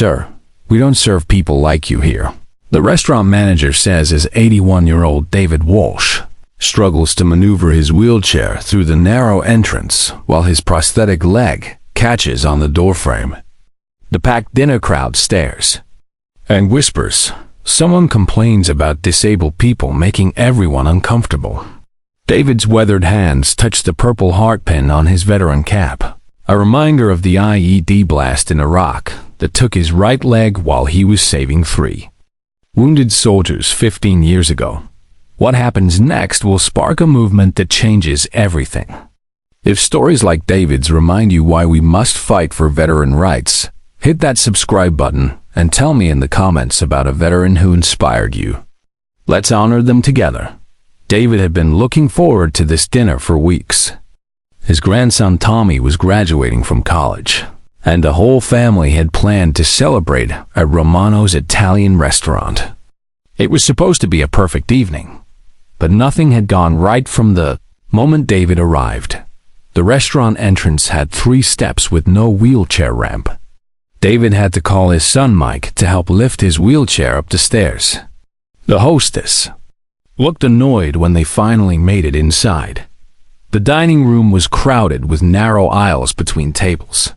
"Sir, we don't serve people like you here," the restaurant manager says as 81-year-old David Walsh struggles to maneuver his wheelchair through the narrow entrance while his prosthetic leg catches on the doorframe. The packed dinner crowd stares and whispers. Someone complains about disabled people making everyone uncomfortable. David's weathered hands touch the purple heart pin on his veteran cap, a reminder of the IED blast in Iraq that took his right leg while he was saving 3 wounded soldiers 15 years ago. What happens next will spark a movement that changes everything. If stories like David's remind you why we must fight for veteran rights, hit that subscribe button and tell me in the comments about a veteran who inspired you. Let's honor them together. David had been looking forward to this dinner for weeks. His grandson Tommy was graduating from college, and the whole family had planned to celebrate at Romano's Italian restaurant. It was supposed to be a perfect evening, but nothing had gone right from the moment David arrived. The restaurant entrance had 3 steps with no wheelchair ramp. David had to call his son Mike to help lift his wheelchair up the stairs. The hostess looked annoyed when they finally made it inside. The dining room was crowded with narrow aisles between tables.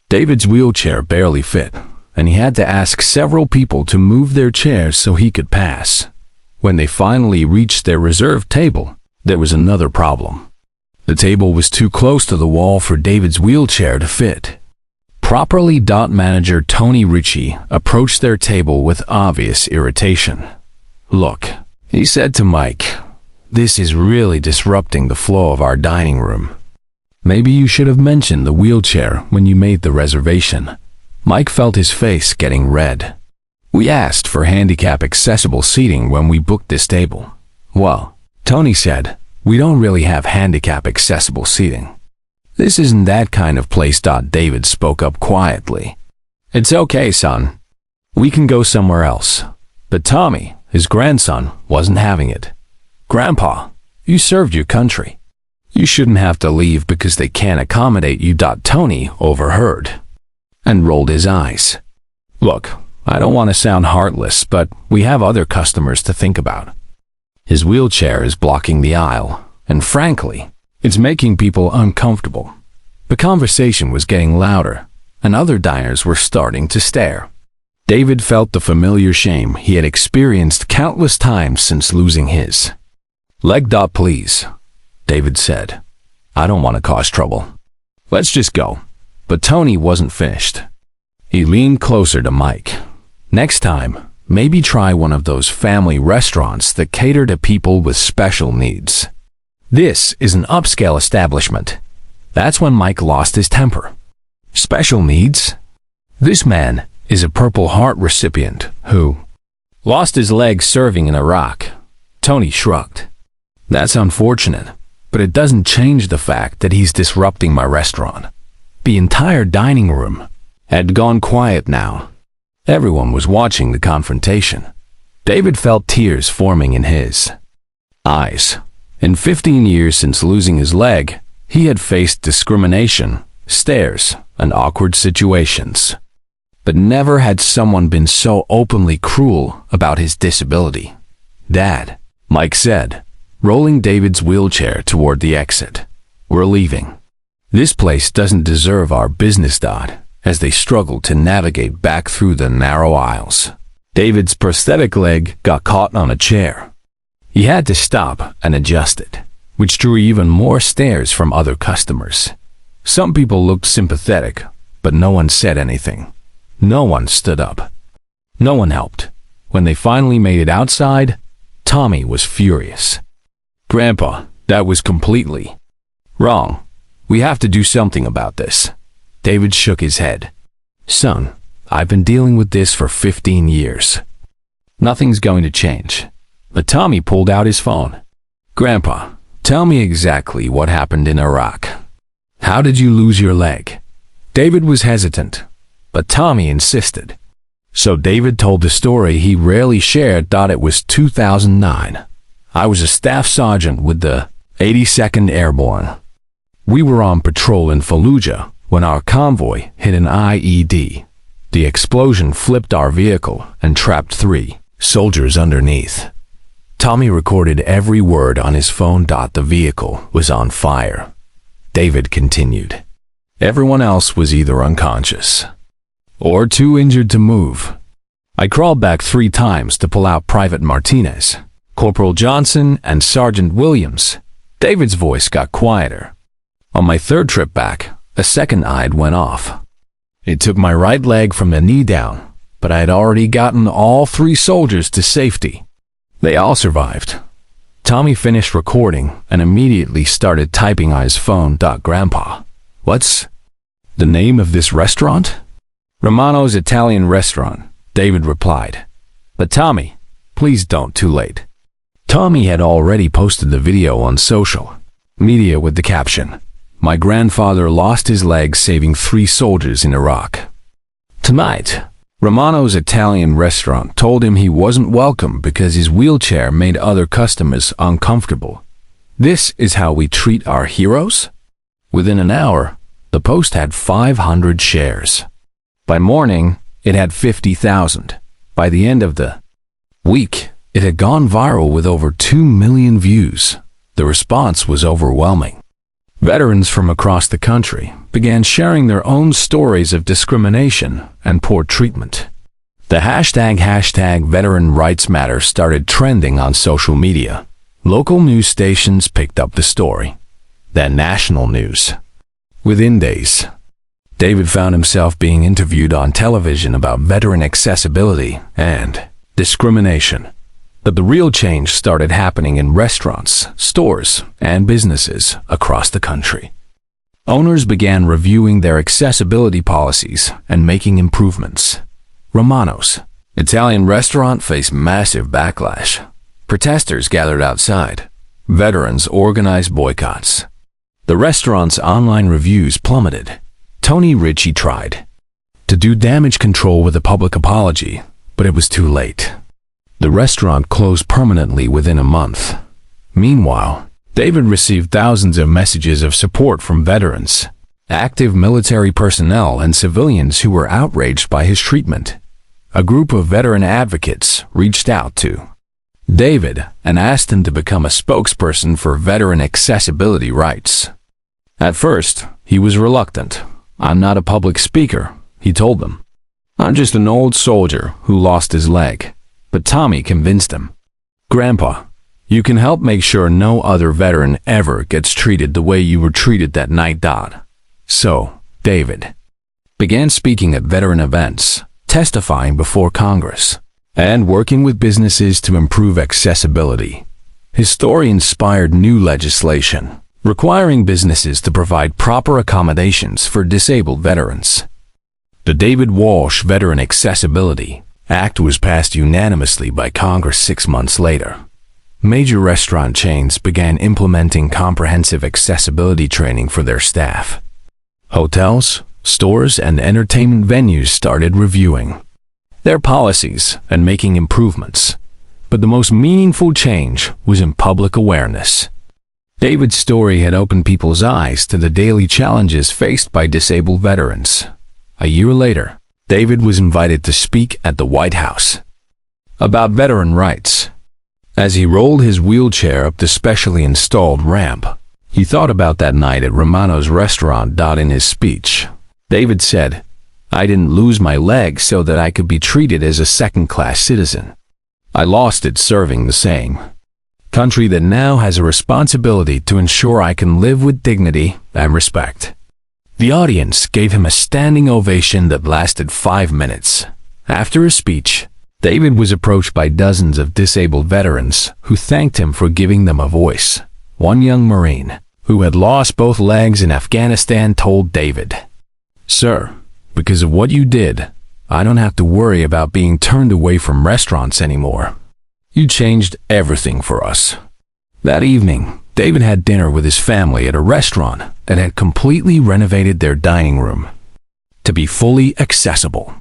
David's wheelchair barely fit, and he had to ask several people to move their chairs so he could pass. When they finally reached their reserved table, there was another problem. The table was too close to the wall for David's wheelchair to fit. Properly. Manager Tony Ritchie approached their table with obvious irritation. "Look," he said to Mike, "this is really disrupting the flow of our dining room. Maybe you should have mentioned the wheelchair when you made the reservation." Mike felt his face getting red. "We asked for handicap-accessible seating when we booked this table." "Well," Tony said, "we don't really have handicap-accessible seating. This isn't that kind of place." David spoke up quietly. "It's okay, son. We can go somewhere else." But Tommy, his grandson, wasn't having it. "Grandpa, you served your country. You shouldn't have to leave because they can't accommodate you." Tony overheard and rolled his eyes. "Look, I don't want to sound heartless, but we have other customers to think about. His wheelchair is blocking the aisle, and frankly, it's making people uncomfortable." The conversation was getting louder, and other diners were starting to stare. David felt the familiar shame he had experienced countless times since losing his leg. "Please," David said. "I don't want to cause trouble. Let's just go." But Tony wasn't finished. He leaned closer to Mike. "Next time, maybe try one of those family restaurants that cater to people with special needs. This is an upscale establishment." That's when Mike lost his temper. "Special needs? This man is a Purple Heart recipient who lost his leg serving in Iraq." Tony shrugged. "That's unfortunate, but it doesn't change the fact that he's disrupting my restaurant." The entire dining room had gone quiet now. Everyone was watching the confrontation. David felt tears forming in his eyes. In 15 years since losing his leg, he had faced discrimination, stares, and awkward situations. But never had someone been so openly cruel about his disability. "Dad," Mike said, rolling David's wheelchair toward the exit. "We're leaving. This place doesn't deserve our business." As they struggled to navigate back through the narrow aisles, David's prosthetic leg got caught on a chair. He had to stop and adjust it, which drew even more stares from other customers. Some people looked sympathetic, but no one said anything. No one stood up. No one helped. When they finally made it outside, Tommy was furious. "Grandpa, that was completely wrong. We have to do something about this." David shook his head. "Son, I've been dealing with this for 15 years. Nothing's going to change." But Tommy pulled out his phone. "Grandpa, tell me exactly what happened in Iraq. How did you lose your leg?" David was hesitant, but Tommy insisted. So David told the story he rarely shared. It was 2009. I was a staff sergeant with the 82nd Airborne. We were on patrol in Fallujah when our convoy hit an IED. The explosion flipped our vehicle and trapped 3 soldiers underneath. Tommy recorded every word on his phone. The vehicle was on fire. David continued. Everyone else was either unconscious or too injured to move. I crawled back 3 times to pull out Private Martinez, Corporal Johnson, and Sergeant Williams. David's voice got quieter. On my 3rd trip back, a second eye went off. It took my right leg from the knee down, but I had already gotten all 3 soldiers to safety. They all survived. Tommy finished recording and immediately started typing on his phone. Grandpa, what's the name of this restaurant? Romano's Italian Restaurant, David replied. But Tommy, please don't, too late. Tommy had already posted the video on social media with the caption, "My grandfather lost his leg saving 3 soldiers in Iraq." Tonight, Romano's Italian Restaurant told him he wasn't welcome because his wheelchair made other customers uncomfortable. This is how we treat our heroes? Within an hour, the post had 500 shares. By morning, it had 50,000. By the end of the week, it had gone viral with over 2 million views. The response was overwhelming. Veterans from across the country began sharing their own stories of discrimination and poor treatment. The hashtag Veteran Rights Matter started trending on social media. Local news stations picked up the story, then national news. Within days, David found himself being interviewed on television about veteran accessibility and discrimination. But the real change started happening in restaurants, stores, and businesses across the country. Owners began reviewing their accessibility policies and making improvements. Romano's Italian Restaurant faced massive backlash. Protesters gathered outside. Veterans organized boycotts. The restaurant's online reviews plummeted. Tony Ritchie tried to do damage control with a public apology, but it was too late. The restaurant closed permanently within a month. Meanwhile, David received thousands of messages of support from veterans, active military personnel, and civilians who were outraged by his treatment. A group of veteran advocates reached out to David and asked him to become a spokesperson for veteran accessibility rights. At first, he was reluctant. "I'm not a public speaker," he told them. "I'm just an old soldier who lost his leg." But Tommy convinced him. "Grandpa, you can help make sure no other veteran ever gets treated the way you were treated that night." So, David began speaking at veteran events, testifying before Congress, and working with businesses to improve accessibility. His story inspired new legislation, requiring businesses to provide proper accommodations for disabled veterans. The David Walsh Veteran Accessibility Act was passed unanimously by Congress 6 months later. Major restaurant chains began implementing comprehensive accessibility training for their staff. Hotels, stores, and entertainment venues started reviewing their policies and making improvements. But the most meaningful change was in public awareness. David's story had opened people's eyes to the daily challenges faced by disabled veterans. A year later, David was invited to speak at the White House about veteran rights. As he rolled his wheelchair up the specially installed ramp, he thought about that night at Romano's Restaurant. In his speech, David said, "I didn't lose my leg so that I could be treated as a second-class citizen. I lost it serving the same country that now has a responsibility to ensure I can live with dignity and respect." The audience gave him a standing ovation that lasted 5 minutes. After his speech, David was approached by dozens of disabled veterans who thanked him for giving them a voice. One young Marine, who had lost both legs in Afghanistan, told David, "Sir, because of what you did, I don't have to worry about being turned away from restaurants anymore. You changed everything for us." That evening, David had dinner with his family at a restaurant that had completely renovated their dining room to be fully accessible.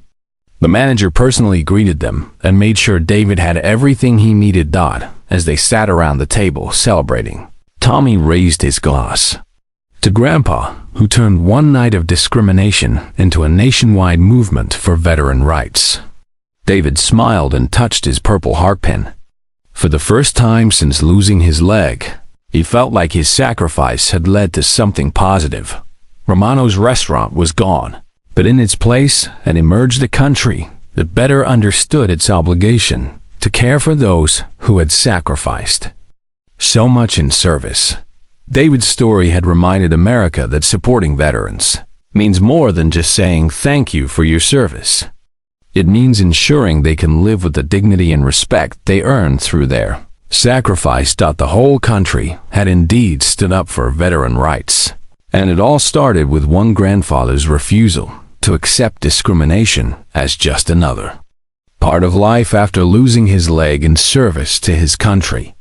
The manager personally greeted them and made sure David had everything he needed. As they sat around the table celebrating, Tommy raised his glass. to Grandpa, who turned one night of discrimination into a nationwide movement for veteran rights. David smiled and touched his purple heart pin. For the first time since losing his leg, he felt like his sacrifice had led to something positive. Romano's restaurant was gone, but in its place had emerged a country that better understood its obligation to care for those who had sacrificed so much in service. David's story had reminded America that supporting veterans means more than just saying thank you for your service. It means ensuring they can live with the dignity and respect they earned through their sacrifice. The whole country had indeed stood up for veteran rights, and it all started with one grandfather's refusal to accept discrimination as just another part of life after losing his leg in service to his country.